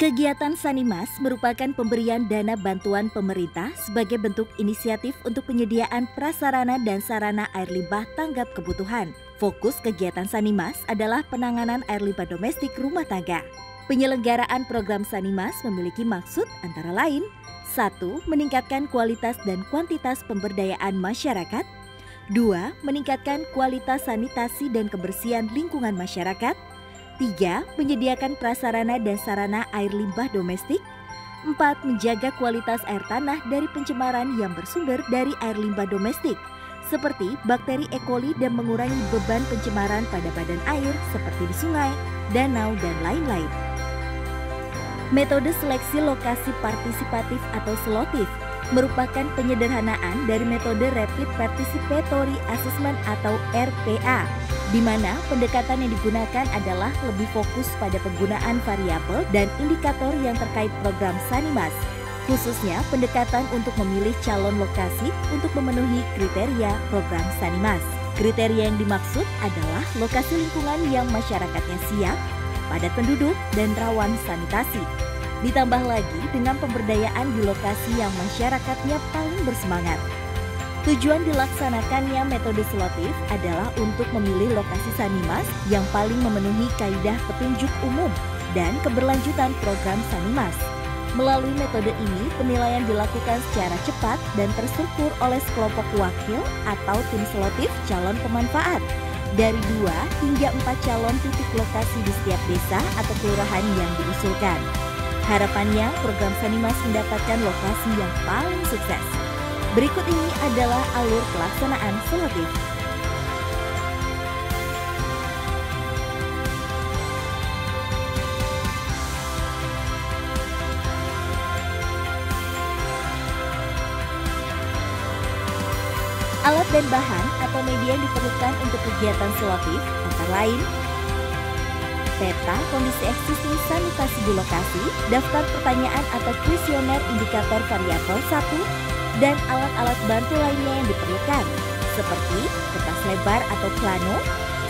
Kegiatan Sanimas merupakan pemberian dana bantuan pemerintah sebagai bentuk inisiatif untuk penyediaan prasarana dan sarana air limbah tanggap kebutuhan. Fokus kegiatan Sanimas adalah penanganan air limbah domestik rumah tangga. Penyelenggaraan program Sanimas memiliki maksud antara lain: 1. Meningkatkan kualitas dan kuantitas pemberdayaan masyarakat. 2. Meningkatkan kualitas sanitasi dan kebersihan lingkungan masyarakat. 3. Menyediakan prasarana dan sarana air limbah domestik. 4. Menjaga kualitas air tanah dari pencemaran yang bersumber dari air limbah domestik, seperti bakteri E. coli, dan mengurangi beban pencemaran pada badan air seperti di sungai, danau, dan lain-lain. Metode seleksi lokasi partisipatif atau SLOTIF merupakan penyederhanaan dari metode Rapid Participatory Assessment atau RPA, di mana pendekatan yang digunakan adalah lebih fokus pada penggunaan variabel dan indikator yang terkait program Sanimas, khususnya pendekatan untuk memilih calon lokasi untuk memenuhi kriteria program Sanimas. Kriteria yang dimaksud adalah lokasi lingkungan yang masyarakatnya siap, padat penduduk, dan rawan sanitasi. Ditambah lagi dengan pemberdayaan di lokasi yang masyarakatnya paling bersemangat. Tujuan dilaksanakannya metode SLOTIF adalah untuk memilih lokasi Sanimas yang paling memenuhi kaidah petunjuk umum dan keberlanjutan program Sanimas. Melalui metode ini, penilaian dilakukan secara cepat dan terstruktur oleh sekelompok wakil atau tim SLOTIF calon pemanfaat dari 2 hingga 4 calon titik lokasi di setiap desa atau kelurahan yang diusulkan. Harapannya, program Sanimas mendapatkan lokasi yang paling sukses. Berikut ini adalah alur pelaksanaan SLOTIF. Alat dan bahan atau media yang diperlukan untuk kegiatan SLOTIF antara lain: peta kondisi existing sanitasi di lokasi, daftar pertanyaan atau kuesioner indikator variabel 1, dan alat-alat bantu lainnya yang diperlukan, seperti kertas lebar atau plano,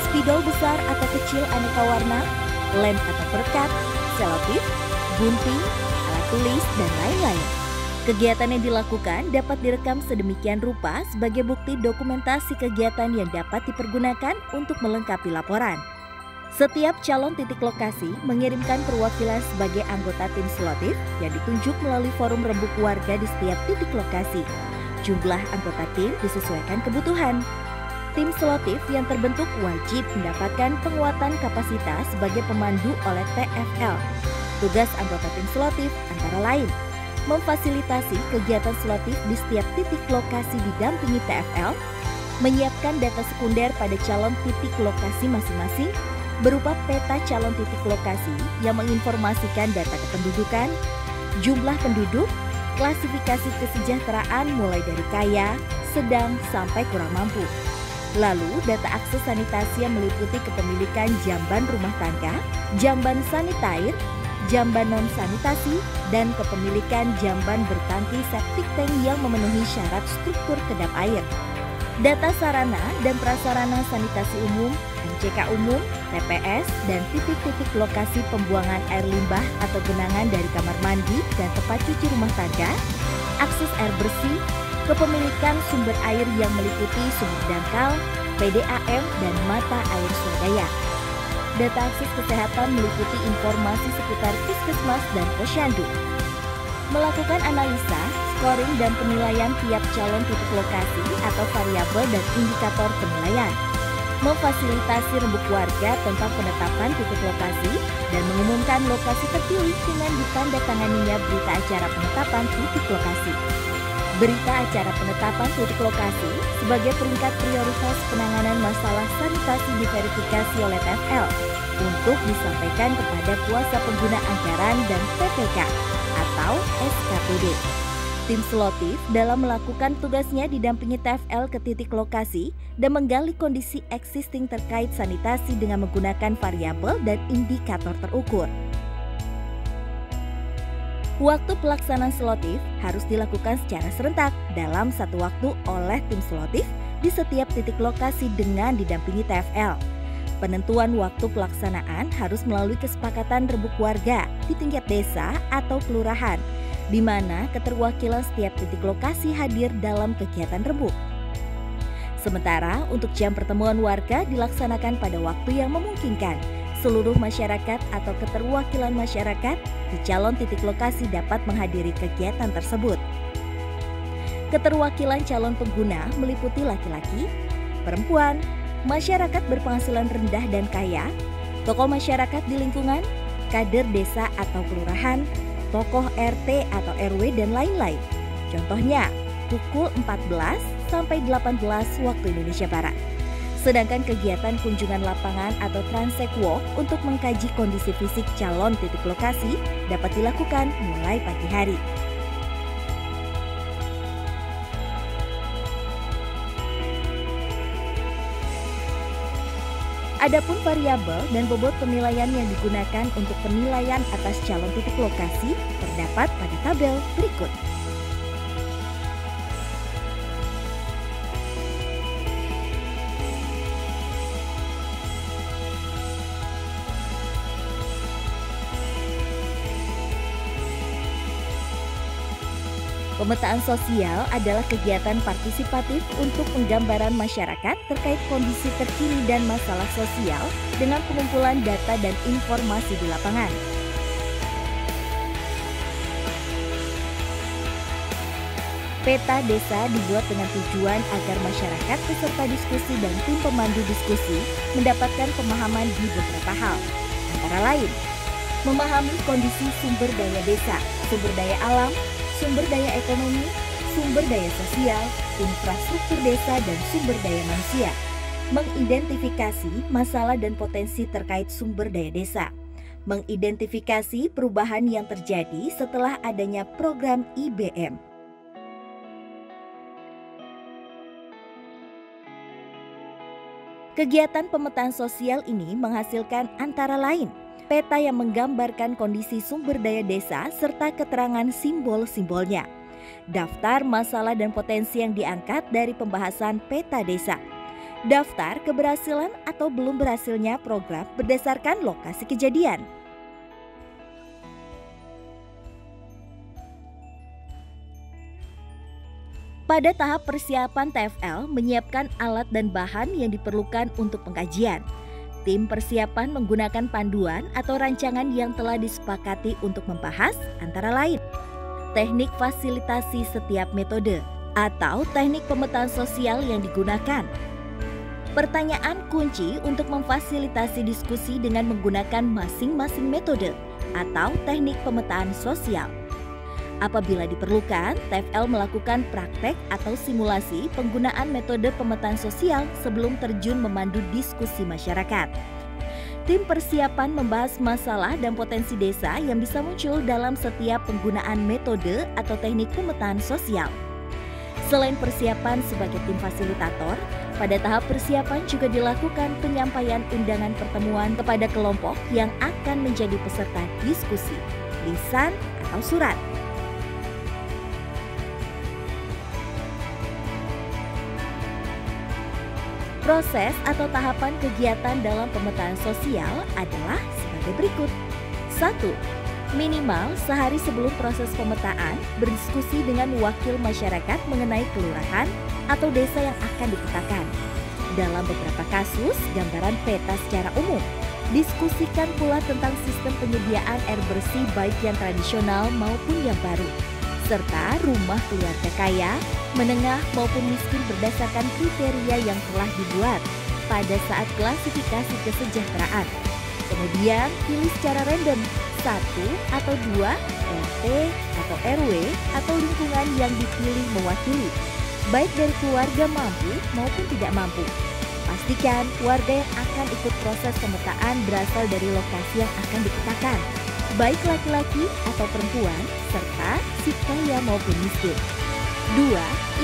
spidol besar atau kecil aneka warna, lem atau perekat, selotip, gunting, alat tulis, dan lain-lain. Kegiatan yang dilakukan dapat direkam sedemikian rupa sebagai bukti dokumentasi kegiatan yang dapat dipergunakan untuk melengkapi laporan. Setiap calon titik lokasi mengirimkan perwakilan sebagai anggota tim SLOTIF yang ditunjuk melalui forum rembuk warga di setiap titik lokasi. Jumlah anggota tim disesuaikan kebutuhan. Tim SLOTIF yang terbentuk wajib mendapatkan penguatan kapasitas sebagai pemandu oleh TFL. Tugas anggota tim SLOTIF antara lain: memfasilitasi kegiatan SLOTIF di setiap titik lokasi didampingi TFL, menyiapkan data sekunder pada calon titik lokasi masing-masing, berupa peta calon titik lokasi yang menginformasikan data kependudukan, jumlah penduduk, klasifikasi kesejahteraan mulai dari kaya, sedang, sampai kurang mampu. Lalu data akses sanitasi yang meliputi kepemilikan jamban rumah tangga, jamban sanitair, jamban non-sanitasi, dan kepemilikan jamban bertangki septic tank yang memenuhi syarat struktur kedap air. Data sarana dan prasarana sanitasi umum, MCK umum, TPS, dan titik-titik lokasi pembuangan air limbah atau genangan dari kamar mandi dan tempat cuci rumah tangga, akses air bersih, kepemilikan sumber air yang meliputi sumur dangkal, PDAM, dan mata air swadaya. Data akses kesehatan meliputi informasi seputar puskesmas dan posyandu. Melakukan analisa, scoring, dan penilaian tiap calon titik lokasi atau variabel dan indikator penilaian. Memfasilitasi rembuk warga tentang penetapan titik lokasi dan mengumumkan lokasi terpilih dengan ditandatanganinya berita acara penetapan titik lokasi. Berita acara penetapan titik lokasi sebagai peringkat prioritas penanganan masalah sanitasi diverifikasi oleh TFL untuk disampaikan kepada kuasa pengguna anggaran dan PPK atau SKPD. Tim SLOTIF dalam melakukan tugasnya didampingi TFL ke titik lokasi dan menggali kondisi existing terkait sanitasi dengan menggunakan variabel dan indikator terukur. Waktu pelaksanaan SLOTIF harus dilakukan secara serentak dalam satu waktu oleh tim SLOTIF di setiap titik lokasi dengan didampingi TFL. Penentuan waktu pelaksanaan harus melalui kesepakatan rebuk warga di tingkat desa atau kelurahan, di mana keterwakilan setiap titik lokasi hadir dalam kegiatan rebuk. Sementara untuk jam pertemuan warga dilaksanakan pada waktu yang memungkinkan. Seluruh masyarakat atau keterwakilan masyarakat di calon titik lokasi dapat menghadiri kegiatan tersebut. Keterwakilan calon pengguna meliputi laki-laki, perempuan, masyarakat berpenghasilan rendah dan kaya, tokoh masyarakat di lingkungan, kader desa atau kelurahan, tokoh RT atau RW, dan lain-lain. Contohnya, pukul 14 sampai 18 waktu Indonesia Barat. Sedangkan kegiatan kunjungan lapangan atau transek walk untuk mengkaji kondisi fisik calon titik lokasi dapat dilakukan mulai pagi hari. Adapun variabel dan bobot penilaian yang digunakan untuk penilaian atas calon titik lokasi terdapat pada tabel berikut. Pemetaan sosial adalah kegiatan partisipatif untuk penggambaran masyarakat terkait kondisi terkini dan masalah sosial dengan pengumpulan data dan informasi di lapangan. Peta desa dibuat dengan tujuan agar masyarakat peserta diskusi dan tim pemandu diskusi mendapatkan pemahaman di beberapa hal, antara lain memahami kondisi sumber daya desa, sumber daya alam, sumber daya ekonomi, sumber daya sosial, infrastruktur desa, dan sumber daya manusia. Mengidentifikasi masalah dan potensi terkait sumber daya desa. Mengidentifikasi perubahan yang terjadi setelah adanya program IBM. Kegiatan pemetaan sosial ini menghasilkan antara lain peta yang menggambarkan kondisi sumber daya desa serta keterangan simbol-simbolnya. Daftar masalah dan potensi yang diangkat dari pembahasan peta desa. Daftar keberhasilan atau belum berhasilnya program berdasarkan lokasi kejadian. Pada tahap persiapan TFL menyiapkan alat dan bahan yang diperlukan untuk pengkajian. Tim persiapan menggunakan panduan atau rancangan yang telah disepakati untuk membahas antara lain teknik fasilitasi setiap metode atau teknik pemetaan sosial yang digunakan. Pertanyaan kunci untuk memfasilitasi diskusi dengan menggunakan masing-masing metode atau teknik pemetaan sosial. Apabila diperlukan, TFL melakukan praktek atau simulasi penggunaan metode pemetaan sosial sebelum terjun memandu diskusi masyarakat. Tim persiapan membahas masalah dan potensi desa yang bisa muncul dalam setiap penggunaan metode atau teknik pemetaan sosial. Selain persiapan sebagai tim fasilitator, pada tahap persiapan juga dilakukan penyampaian undangan pertemuan kepada kelompok yang akan menjadi peserta diskusi, lisan atau surat. Proses atau tahapan kegiatan dalam pemetaan sosial adalah sebagai berikut. 1. Minimal sehari sebelum proses pemetaan, berdiskusi dengan wakil masyarakat mengenai kelurahan atau desa yang akan dipetakan. Dalam beberapa kasus, gambaran peta secara umum. Diskusikan pula tentang sistem penyediaan air bersih baik yang tradisional maupun yang baru, serta rumah keluarga kaya, menengah maupun miskin berdasarkan kriteria yang telah dibuat pada saat klasifikasi kesejahteraan. Kemudian pilih secara random 1 atau 2 RT atau RW atau lingkungan yang dipilih mewakili, baik dari keluarga mampu maupun tidak mampu. Pastikan warga yang akan ikut proses pemetaan berasal dari lokasi yang akan dipetakan, baik laki-laki atau perempuan, serta si kaya maupun miskin. 2.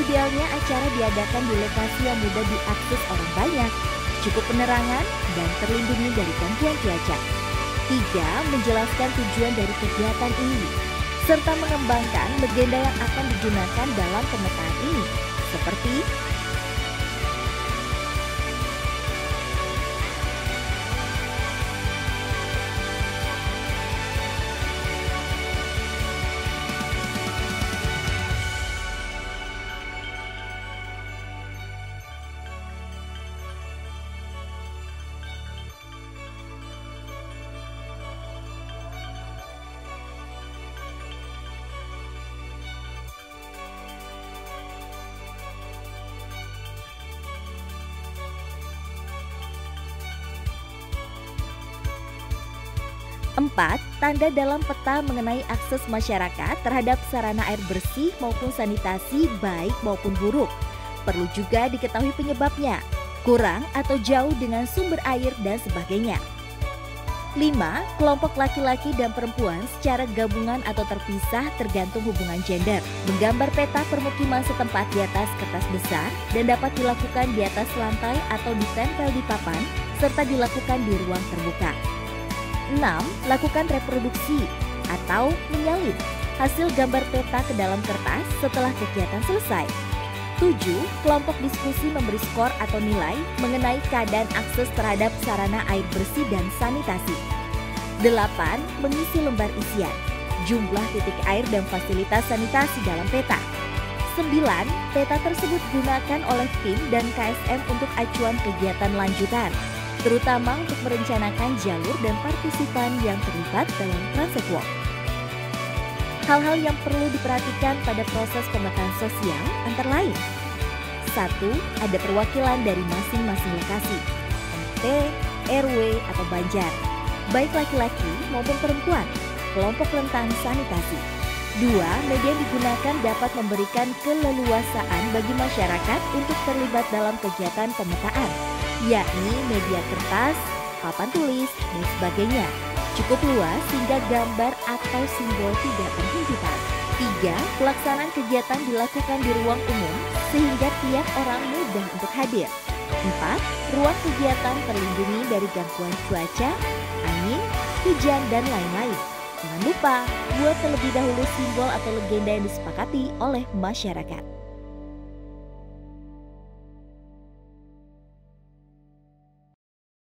Idealnya acara diadakan di lokasi yang mudah diakses orang banyak, cukup penerangan, dan terlindungi dari gangguan cuaca. 3. Menjelaskan tujuan dari kegiatan ini, serta mengembangkan legenda yang akan digunakan dalam pemetaan ini, seperti 4. Tanda dalam peta mengenai akses masyarakat terhadap sarana air bersih maupun sanitasi baik maupun buruk. Perlu juga diketahui penyebabnya, kurang atau jauh dengan sumber air dan sebagainya. 5. Kelompok laki-laki dan perempuan secara gabungan atau terpisah tergantung hubungan gender. Menggambar peta permukiman setempat di atas kertas besar dan dapat dilakukan di atas lantai atau ditempel di papan, serta dilakukan di ruang terbuka. 6. Lakukan reproduksi atau menyalin hasil gambar peta ke dalam kertas setelah kegiatan selesai. 7. Kelompok diskusi memberi skor atau nilai mengenai keadaan akses terhadap sarana air bersih dan sanitasi. 8. Mengisi lembar isian, jumlah titik air dan fasilitas sanitasi dalam peta. 9. Peta tersebut gunakan oleh tim dan KSM untuk acuan kegiatan lanjutan, terutama untuk merencanakan jalur dan partisipan yang terlibat dalam transit walk. Hal-hal yang perlu diperhatikan pada proses pemetaan sosial antara lain: 1. Ada perwakilan dari masing-masing lokasi, RT, RW, atau banjar, baik laki-laki maupun perempuan, kelompok rentan sanitasi. 2. Media yang digunakan dapat memberikan keleluasaan bagi masyarakat untuk terlibat dalam kegiatan pemetaan, yakni media kertas, papan tulis, dan sebagainya. Cukup luas sehingga gambar atau simbol tidak terhentikan. 3. Pelaksanaan kegiatan dilakukan di ruang umum sehingga tiap orang mudah untuk hadir. 4. Ruang kegiatan terlindungi dari gangguan cuaca, angin, hujan, dan lain-lain. Jangan lupa buat terlebih dahulu simbol atau legenda yang disepakati oleh masyarakat.